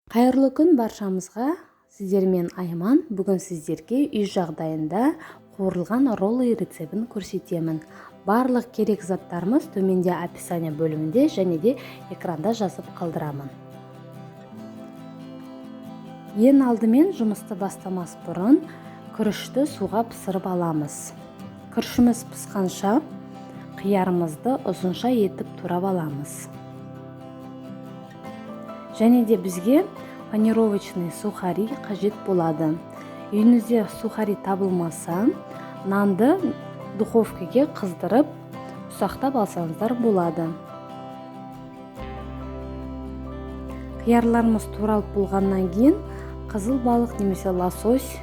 Қайырлы күн баршамызға. Сіздермен Айман. Бүгін сіздерге үй жағдайында қуырылған роллы рецебін көрсетемін. Барлық керек заттарымыз төменде описание бөлімінде және де экранда жазып қалдырамын. Ең алдымен жұмысты бастамас бұрын күрішті суға пісіріп аламыз. Күрішіміз пісқанша қиярымызды ұзынша етіп турап аламыз. Және де бізге панировочный сухари қажет болады. Үйіңізде сухари табылмаса, нанды духовкаге қыздырып, ұсақтап алсаңыздар болады. Қиярларымыз туралып болғаннан кейін қызыл балық немесе лосось,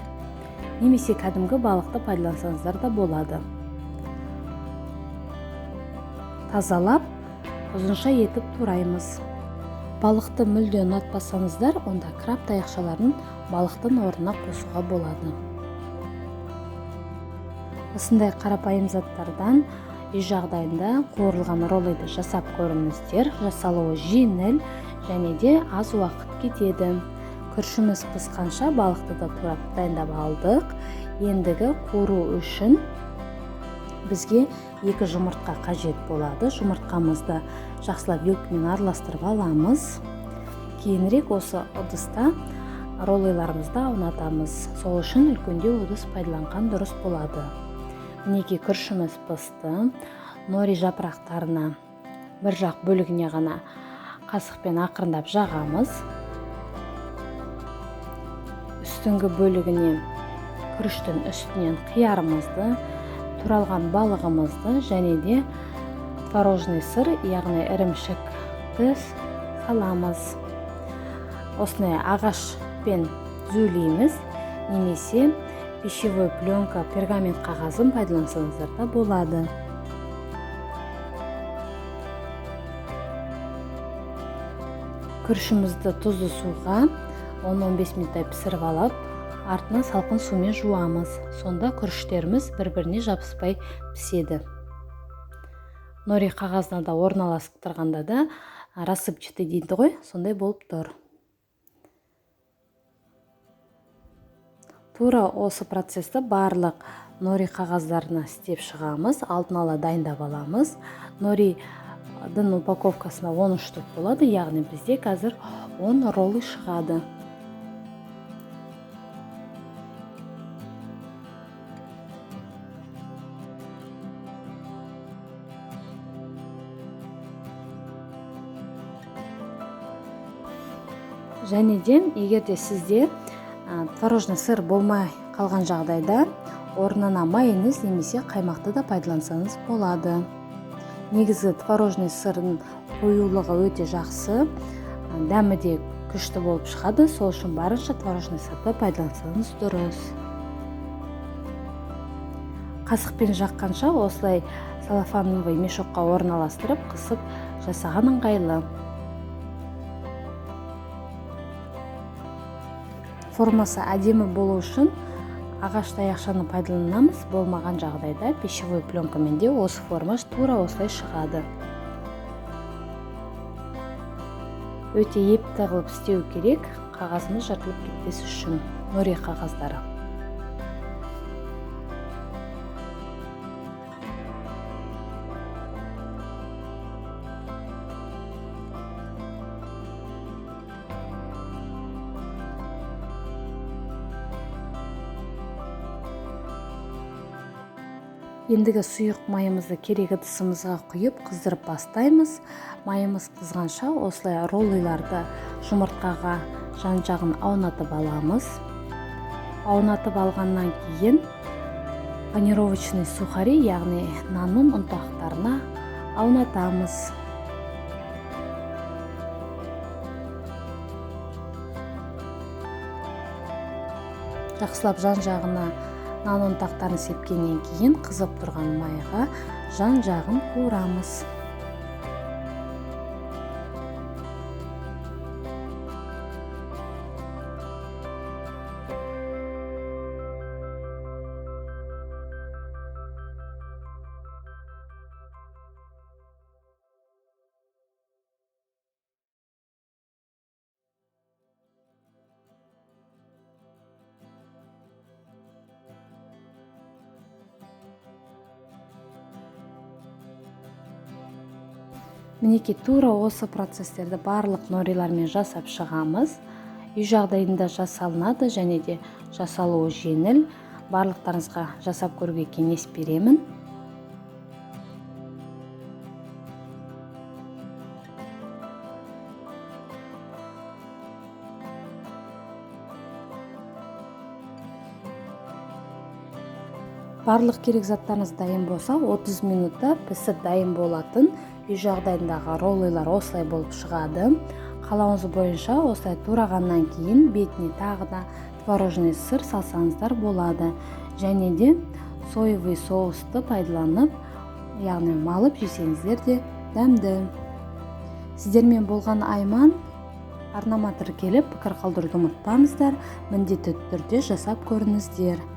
немесе кәдімгі балықты пайдалансаңыздар да болады. Тазалап, ұзынша етіп тураймыз. Балықты мүлде ұнатпасаңыздар, онда краб таяқшаларын балықтың орнына қосуға болады. Осындай қарапайым заттардан үй жағдайында қуырылған роллыды жасап көріңіздер. Жасалуы жеңіл және де аз уақыт кетеді. Күрішіміз пісқанша балықты да турап дайындап алдық. Ендігі қуыру үшін бізге 2 жұмыртқа қажет болады. Жұмыртқамызды жақсылап вилкамен араластырып аламыз. Кейінірек осы ыдыста роллыларымызды аунатамыз. Сол үшін үлкендеу ыдыс пайдаланған дұрыс болады. Мінекей күрішіміз пісті. Нори жапырақтарына бір жақ бөлігіне ғана қасықпен ақырындап жағамыз. Үстіңгі бөлігіне күріштің үстінен қиярымызды, туралған балығымызды және де творожный сыр, яғни ірімшікті саламыз. Осындай ағашпен түзулейміз, немесе пищевой пленка, пергамент қағазын пайдалансаңыздар да болады. Күрішімізді тұзды суға 10-15 минуттай пісіріп алып, артына салқын сумен жуамыз. Сонда күріштеріміз бір-біріне жабыспай піседі. Нори қағазына да орналастырғанда да рассыпчатый дейді ғой, сондай болып тұр. Тура осы процесті барлық нори қағаздарына істеп шығамыз. Алдын ала дайындап аламыз. Норидың упаковкасына 13 штук болады, яғни бізде қазір 10 роллы шығады. Және де, егерде сізде творожный сыр болмай қалған жағдайда, орнына майонез немесе қаймақты да пайдалансаңыз болады. Негізі творожный сырдың қоюлығы өте жақсы, дәмі де күшті болып шығады. Сол үшін барынша творожный сырды пайдалансаңыз дұрыс. Қасықпен жаққанша осылай целлофановый мешокқа орналастырып, қысып жасаған ыңғайлы. Формасы әдемі болу үшін ағаш таяқшаны пайдаланамыз. Болмаған жағдайда пищевой пленкамен де осы форма тура осылай шығады. Өте епті қылып істеу керек, қағазымыз жыртылып кетпес үшін. Нори қағаздары. Ендігі сұйық майымызды керек ыдысымызға құйып қыздырып бастаймыз. Майымыз қызғанша осылай роллыларды жұмыртқаға жан-жағын аунатып аламыз. Аунатып алғаннан кейін панировочный сухари, яғни нанның ұнтақтарына аунатамыз. Жақсылап жан-жағына нан ұнтақтарын сепкеннен кейін қызып тұрған майға жан-жағын қуырамыз. Мінекей тура осы процесстерді барлық норилармен жасап шығамыз. Үй жағдайында жасалынады және де жасалуы жеңіл. Барлықтарыңызға жасап көруге кеңес беремін. Барлық керек заттарыңыз дайын болса, 30 минутта пісіп дайын болатын үй жағдайындағы роллилар осылай болып шығады. Қалауыңыз бойынша осылай турағаннан кейін бетіне тағы да творожный сыр салсаңыздар болады. Және де соевый соусты пайдаланып, яғни малып жесеңіздер де дәмді. Сіздермен болған Айман. Арнама тіркеліп, пікір қалдыруды ұмытпаңыздар. Міндетті түрде жасап көріңіздер.